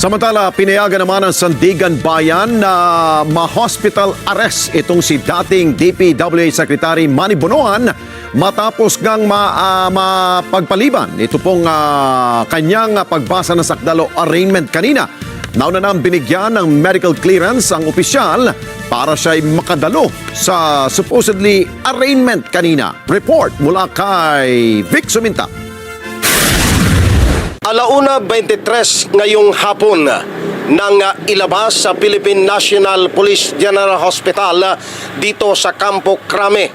Samantala, pinayagan naman ng Sandigan Bayan na ma-hospital arrest itong si dating DPWH Secretary Manny Bonoan matapos ngang mapagpaliban. Ito pong kanyang pagbasa ng sakdalo arraignment kanina. Nauna nang binigyan ng medical clearance ang opisyal para siya'y makadalo sa supposedly arraignment kanina. Report mula kay Vic Suminta. 1:23 ngayong hapon nang ilabas sa Philippine National Police General Hospital dito sa Campo Crame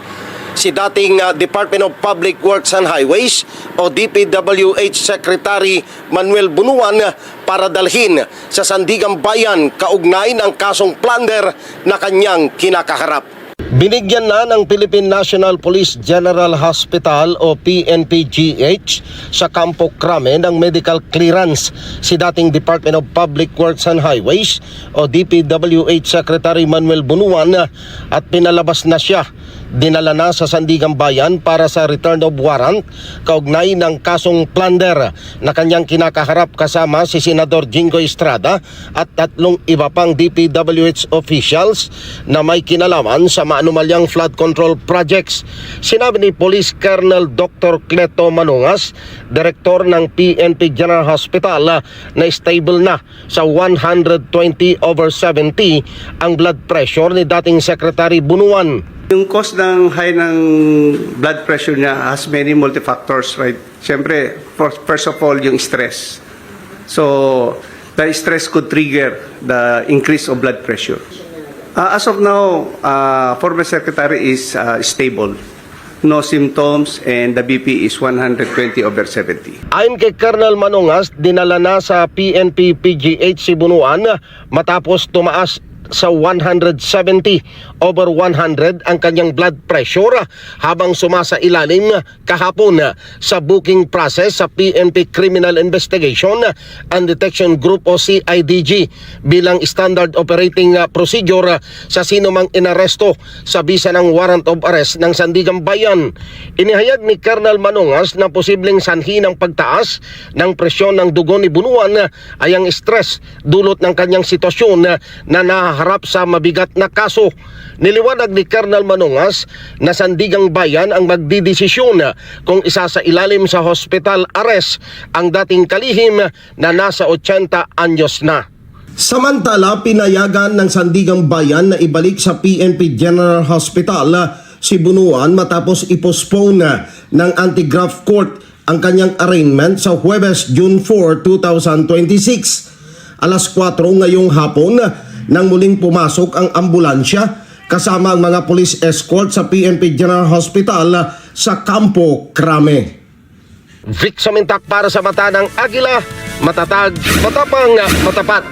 si dating Department of Public Works and Highways o DPWH Secretary Manuel Bunuan para dalhin sa Sandigan Bayan kaugnay ng kasong plunder na kanyang kinakaharap. Binigyan na ng Philippine National Police General Hospital o PNPGH sa Campo Crame ng medical clearance si dating Department of Public Works and Highways o DPWH Secretary Manuel Bunuan at pinalabas na siya. Dinala na sa Sandigan Bayan para sa return of warrant kaugnay ng kasong plunder na kanyang kinakaharap kasama si Senador Jingo Estrada at 3 iba pang DPWH officials na may kinalaman sa maanumalyang flood control projects. Sinabi ni Police Colonel Dr. Cleto Manungas, Direktor ng PNP General Hospital, na stable na sa 120/70 ang blood pressure ni dating Secretary Bunuan. Yung cause ng high ng blood pressure niya has many multifactors, right? Siyempre, first of all, yung stress. So, the stress could trigger the increase of blood pressure. As of now, former secretary is stable. No symptoms and the BP is 120/70. Ayon kay Colonel Manungas, dinala na sa PNP PGH si Bunuan matapos tumaas sa 170/100 ang kanyang blood pressure habang sumasa ilalim kahapon sa booking process sa PNP Criminal Investigation and Detection Group o CIDG bilang standard operating procedure sa sino mang inaresto sa bisa ng warrant of arrest ng Sandigan Bayan. Inihayag ni Colonel Manungas na posibleng sanhi ng pagtaas ng presyon ng dugo ni Bunuan ay ang stress dulot ng kanyang sitwasyon na harap sa mabigat na kaso. Niliwanag ni Colonel Manungas na Sandigang Bayan ang magdidesisyon kung isa sa ilalim sa hospital arrest ang dating kalihim na nasa 80 anyos na. Samantala, pinayagan ng Sandigang Bayan na ibalik sa PNP General Hospital si Bunuan matapos i-postpone ng Anti-Graft Court ang kanyang arraignment sa Huwebes, June 4, 2026. Alas 4 ngayong hapon nang muling pumasok ang ambulansya kasama ang mga police escort sa PNP General Hospital sa Campo Crame. Vic Suminta para sa mata ng Agila, matatag, matapang, matapat.